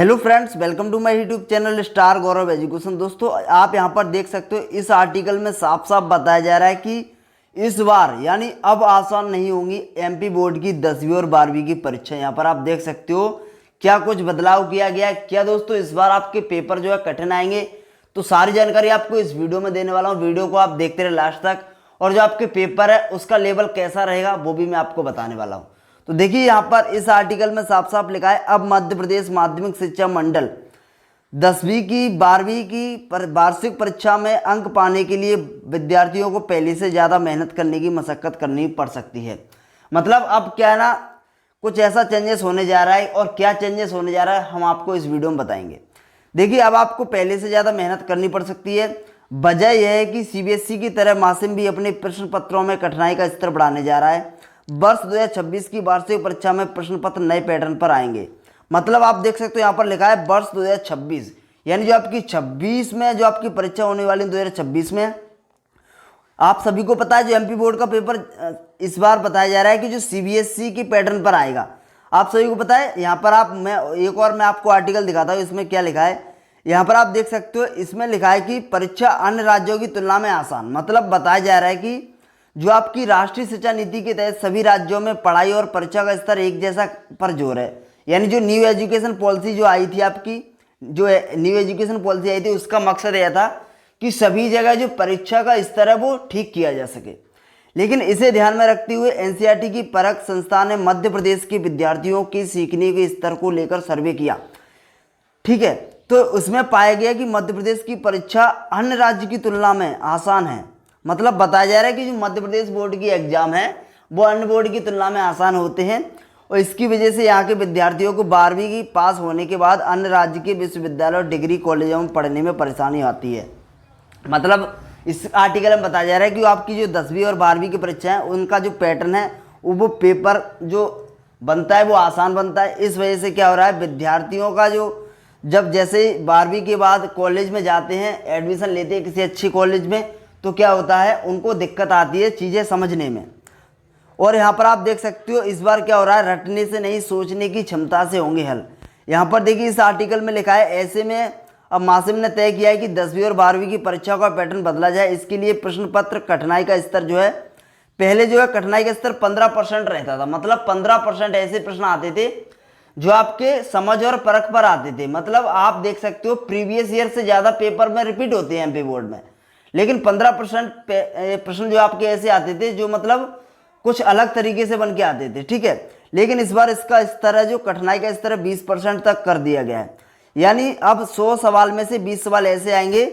Hello friends, welcome to my YouTube channel Star Gaurav Education. दोस्तों, आप यहां पर देख सकते हो इस आर्टिकल में साफ साफ बताया जा रहा है कि इस बार यानी अब आसान नहीं होंगी एमपी बोर्ड की 10वीं और 12वीं की परीक्षा। यहां पर आप देख सकते हो क्या कुछ बदलाव किया गया है। क्या दोस्तों इस बार आपके पेपर जो है कठिन आएंगे, तो सारी जानकारी आपको इस वीडियो में देने वाला हूँ। वीडियो को आप देखते रहे लास्ट तक, और जो आपके पेपर है उसका लेवल कैसा रहेगा वो भी मैं आपको बताने वाला हूँ। तो देखिए यहाँ पर इस आर्टिकल में साफ साफ लिखा है, अब मध्य प्रदेश माध्यमिक शिक्षा मंडल 10वीं की 12वीं की वार्षिक परीक्षा में अंक पाने के लिए विद्यार्थियों को पहले से ज़्यादा मेहनत करने की मशक्कत करनी पड़ सकती है। मतलब अब क्या है ना, कुछ ऐसा चेंजेस होने जा रहा है, और क्या चेंजेस होने जा रहा है हम आपको इस वीडियो में बताएंगे। देखिए, अब आपको पहले से ज़्यादा मेहनत करनी पड़ सकती है। वजह यह है कि सीबीएसई की तरह मासिम भी अपने प्रश्न पत्रों में कठिनाई का स्तर बढ़ाने जा रहा है। वर्ष 2026 की वार्षिक परीक्षा में प्रश्न पत्र नए पैटर्न पर आएंगे। मतलब आप देख सकते हो यहाँ पर लिखा है वर्ष 2026, यानी जो आपकी 26 में जो आपकी परीक्षा होने वाली है 2026 में। आप सभी को पता है जो एमपी बोर्ड का पेपर इस बार बताया जा रहा है कि जो सीबीएसई की पैटर्न पर आएगा। आप सभी को पता है। यहाँ पर मैं आपको आर्टिकल दिखाता हूँ, इसमें क्या लिखा है। यहाँ पर आप देख सकते हो, इसमें लिखा है कि परीक्षा अन्य राज्यों की तुलना में आसान। मतलब बताया जा रहा है कि जो आपकी राष्ट्रीय शिक्षा नीति के तहत सभी राज्यों में पढ़ाई और परीक्षा का स्तर एक जैसा पर जोर है। यानी जो न्यू एजुकेशन पॉलिसी जो आई थी आपकी, जो न्यू एजुकेशन पॉलिसी आई थी, उसका मकसद यह था कि सभी जगह जो परीक्षा का स्तर है वो ठीक किया जा सके। लेकिन इसे ध्यान में रखते हुए एनसीईआरटी की परख संस्था ने मध्य प्रदेश के विद्यार्थियों के सीखने के स्तर को लेकर सर्वे किया। ठीक है, तो उसमें पाया गया कि मध्य प्रदेश की परीक्षा अन्य राज्य की तुलना में आसान है। मतलब बताया जा रहा है कि जो मध्य प्रदेश बोर्ड की एग्जाम है वो अन्य बोर्ड की तुलना में आसान होते हैं, और इसकी वजह से यहाँ के विद्यार्थियों को 12वीं की पास होने के बाद अन्य राज्य के विश्वविद्यालय और डिग्री कॉलेजों में पढ़ने में परेशानी आती है। मतलब इस आर्टिकल में बताया जा रहा है कि आपकी जो 10वीं और 12वीं की परीक्षा है उनका जो पैटर्न है वो पेपर जो बनता है वो आसान बनता है। इस वजह से क्या हो रहा है, विद्यार्थियों का जो जब जैसे 12वीं के बाद कॉलेज में जाते हैं, एडमिशन लेते हैं किसी अच्छी कॉलेज में, तो क्या होता है उनको दिक्कत आती है चीज़ें समझने में। और यहाँ पर आप देख सकते हो इस बार क्या हो रहा है, रटने से नहीं सोचने की क्षमता से होंगे हल। यहाँ पर देखिए इस आर्टिकल में लिखा है, ऐसे में अब मासिम ने तय किया है कि 10वीं और 12वीं की परीक्षा का पैटर्न बदला जाए। इसके लिए प्रश्न पत्र कठिनाई का स्तर जो है, पहले जो है कठिनाई का स्तर 15% रहता था। मतलब 15% ऐसे प्रश्न आते थे जो आपके समझ और परख पर आते थे। मतलब आप देख सकते हो प्रीवियस ईयर से ज़्यादा पेपर में रिपीट होते हैं एमपी बोर्ड में, लेकिन 15% प्रश्न जो आपके ऐसे आते थे जो मतलब कुछ अलग तरीके से बन के आते थे। ठीक है, लेकिन इस बार इसका स्तर है, जो कठिनाई का स्तर है 20% तक कर दिया गया है। यानी अब 100 सवाल में से 20 सवाल ऐसे आएंगे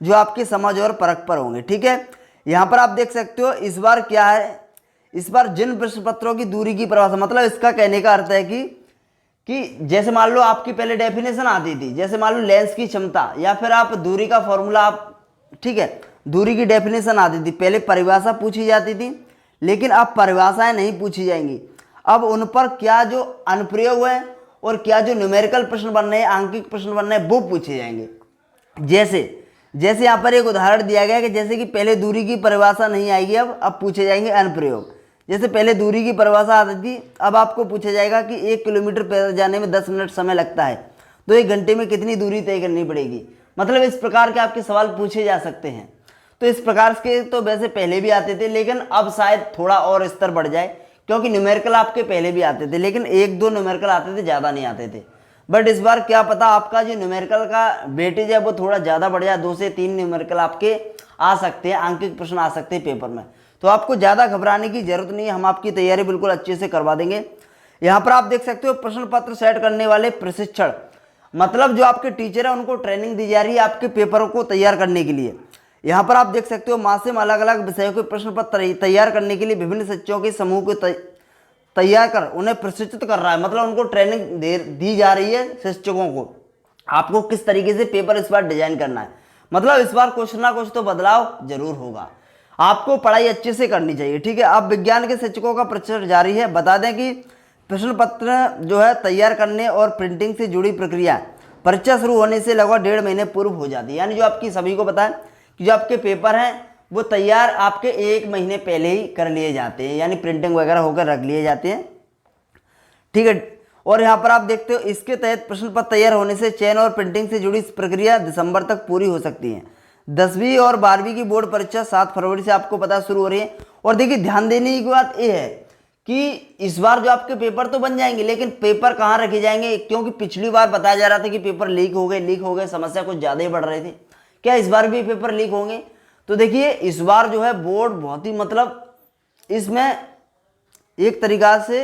जो आपके समझ और परख पर होंगे। ठीक है, यहाँ पर आप देख सकते हो इस बार क्या है, इस बार जिन प्रश्न पत्रों की दूरी की परिभाषा, मतलब इसका कहने का अर्थ है कि जैसे मान लो आपकी पहले डेफिनेशन आती थी, जैसे मान लो लेंस की क्षमता या फिर आप दूरी का फॉर्मूला आप, ठीक है, दूरी की डेफिनेशन आती थी, पहले परिभाषा पूछी जाती थी, लेकिन अब परिभाषाएं नहीं पूछी जाएंगी। अब उन पर क्या जो अनुप्रयोग है और क्या जो न्यूमेरिकल प्रश्न बन रहे हैं, आंकिक प्रश्न बन रहे हैं, वो पूछे जाएंगे। जैसे यहाँ पर एक उदाहरण दिया गया है कि जैसे कि पहले दूरी की परिभाषा नहीं आएगी, अब पूछे जाएंगे अनुप्रयोग। जैसे पहले दूरी की परिभाषा आती थी, अब आपको पूछा जाएगा कि 1 किलोमीटर पैदल जाने में 10 मिनट समय लगता है, तो 1 घंटे में कितनी दूरी तय करनी पड़ेगी। मतलब इस प्रकार के आपके सवाल पूछे जा सकते हैं। तो इस प्रकार के तो वैसे पहले भी आते थे, लेकिन अब शायद थोड़ा और स्तर बढ़ जाए, क्योंकि न्यूमेरिकल आपके पहले भी आते थे, लेकिन 1-2 न्यूमेरिकल आते थे, ज़्यादा नहीं आते थे। बट इस बार क्या पता आपका जो न्यूमेरिकल का वेटेज है वो थोड़ा ज़्यादा बढ़ जाए, 2 से 3 न्यूमेरिकल आपके आ सकते हैं, आंकिक प्रश्न आ सकते हैं पेपर में। तो आपको ज़्यादा घबराने की जरूरत नहीं है, हम आपकी तैयारी बिल्कुल अच्छे से करवा देंगे। यहाँ पर आप देख सकते हो प्रश्न पत्र सेट करने वाले प्रशिक्षण, मतलब जो आपके टीचर है उनको ट्रेनिंग दी जा रही है आपके पेपरों को तैयार करने के लिए। यहाँ पर आप देख सकते हो मासिम अलग अलग विषयों के प्रश्न पत्र तैयार करने के लिए विभिन्न शिक्षकों के समूह को तैयार कर उन्हें प्रशिक्षित कर रहा है। मतलब उनको ट्रेनिंग दी जा रही है शिक्षकों को, आपको किस तरीके से पेपर इस बार डिजाइन करना है। मतलब इस बार कुछ ना कुछ तो बदलाव जरूर होगा, आपको पढ़ाई अच्छे से करनी चाहिए। ठीक है, अब विज्ञान के शिक्षकों का प्रशिक्षण जारी है। बता दें कि प्रश्न पत्र जो है तैयार करने और प्रिंटिंग से जुड़ी प्रक्रिया परीक्षा शुरू होने से लगभग 1.5 महीने पूर्व हो जाती है। यानी जो आपकी सभी को पता है कि जो आपके पेपर हैं वो तैयार आपके 1 महीने पहले ही कर लिए जाते हैं, यानी प्रिंटिंग वगैरह होकर रख लिए जाते हैं। ठीक है, और यहाँ पर आप देखते हो इसके तहत प्रश्न पत्र तैयार होने से चयन और प्रिंटिंग से जुड़ी प्रक्रिया दिसंबर तक पूरी हो सकती है। 10वीं और 12वीं की बोर्ड परीक्षा 7 फरवरी से आपको पता शुरू हो रही है। और देखिए ध्यान देने की बात यह है कि इस बार जो आपके पेपर तो बन जाएंगे, लेकिन पेपर कहाँ रखे जाएंगे, क्योंकि पिछली बार बताया जा रहा था कि पेपर लीक हो गए, समस्या कुछ ज़्यादा ही बढ़ रही थी। क्या इस बार भी पेपर लीक होंगे? तो देखिए इस बार जो है बोर्ड बहुत ही मतलब इसमें एक तरीका से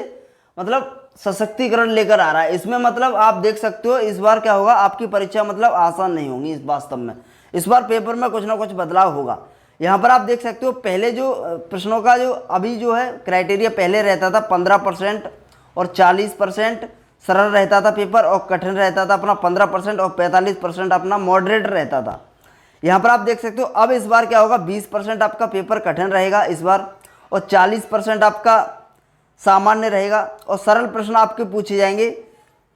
मतलब सशक्तिकरण लेकर आ रहा है। इसमें मतलब आप देख सकते हो इस बार क्या होगा, आपकी परीक्षा मतलब आसान नहीं होगी। इस वास्तव में इस बार पेपर में कुछ ना कुछ बदलाव होगा। यहाँ पर आप देख सकते हो पहले जो प्रश्नों का जो अभी जो है क्राइटेरिया पहले रहता था 15% और 40% सरल रहता था पेपर, और कठिन रहता था अपना 15% और 45% अपना मॉडरेट रहता था। यहाँ पर आप देख सकते हो अब इस बार क्या होगा, 20% आपका पेपर कठिन रहेगा इस बार, और 40% आपका सामान्य रहेगा, और सरल प्रश्न आपके पूछे जाएंगे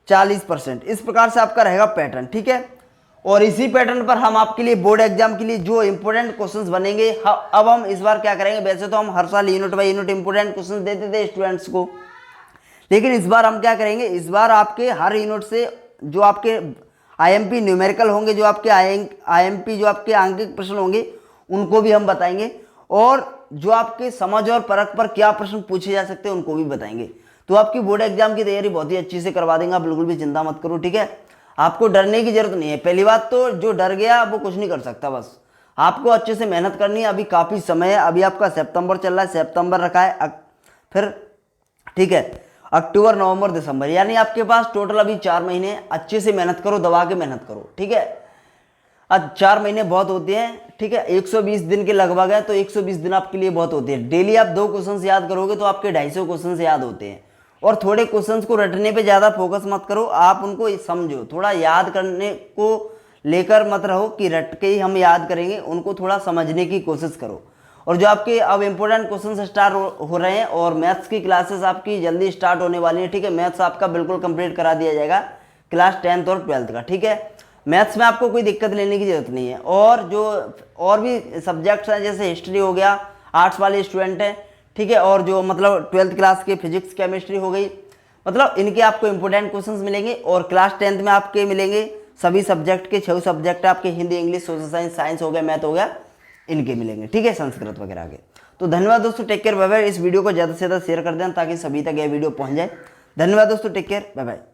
40%। इस प्रकार से आपका रहेगा पैटर्न, ठीक है। और इसी पैटर्न पर हम आपके लिए बोर्ड एग्जाम के लिए जो इंपोर्टेंट क्वेश्चंस बनेंगे, अब हम इस बार क्या करेंगे, वैसे तो हम हर साल unit by unit important questions देते थे स्टूडेंट्स को, लेकिन इस बार हम क्या करेंगे, इस बार आपके हर यूनिट से जो आपके आईएमपी न्यूमेरिकल होंगे, जो आपके आईएमपी जो आपके आंकिक प्रश्न होंगे उनको भी हम बताएंगे, और जो आपके समझ और परख पर क्या प्रश्न पूछे जा सकते हैं उनको भी बताएंगे। तो आपकी बोर्ड एग्जाम की तैयारी बहुत ही अच्छी से करवा देंगे, आप बिल्कुल भी चिंता मत करो, ठीक है। आपको डरने की जरूरत नहीं है। पहली बात तो जो डर गया वो कुछ नहीं कर सकता, बस आपको अच्छे से मेहनत करनी है। अभी काफ़ी समय है, अभी आपका सितंबर चल रहा है, सितंबर रखा है, फिर ठीक है अक्टूबर नवंबर दिसंबर, यानी आपके पास टोटल अभी 4 महीने। अच्छे से मेहनत करो, दबा के मेहनत करो, ठीक है। अब 4 महीने बहुत होते हैं, ठीक है। 120 दिन के लगभग है, तो 120 दिन आपके लिए बहुत होते हैं। डेली आप 2 क्वेश्चन याद करोगे तो आपके 250 क्वेश्चन याद होते हैं। और थोड़े क्वेश्चंस को रटने पे ज़्यादा फोकस मत करो, आप उनको समझो, थोड़ा याद करने को लेकर मत रहो कि रट के ही हम याद करेंगे, उनको थोड़ा समझने की कोशिश करो। और जो आपके अब इम्पोर्टेंट क्वेश्चन स्टार्ट हो रहे हैं, और मैथ्स की क्लासेस आपकी जल्दी स्टार्ट होने वाली है, ठीक है। मैथ्स आपका बिल्कुल कंप्लीट करा दिया जाएगा क्लास 10th और 12th का, ठीक है। मैथ्स में आपको कोई दिक्कत लेने की जरूरत नहीं है। और जो और भी सब्जेक्ट्स हैं जैसे हिस्ट्री हो गया, आर्ट्स वाले स्टूडेंट हैं, ठीक है, और जो मतलब 12th क्लास के फिजिक्स केमिस्ट्री हो गई, मतलब इनके आपको इंपोर्टेंट क्वेश्चंस मिलेंगे। और क्लास 10th में आपके मिलेंगे सभी सब्जेक्ट के 6 सब्जेक्ट आपके, Hindi, English, social science, science हो गया, मैथ हो गया, इनके मिलेंगे, ठीक है, संस्कृत वगैरह के। तो धन्यवाद दोस्तों, टेक केयर, बाय बाय। इस वीडियो को ज़्यादा से ज़्यादा शेयर कर देना ताकि सभी तक यह वीडियो पहुँच जाए। धन्यवाद दोस्तों, टेक केयर, बाय बाय।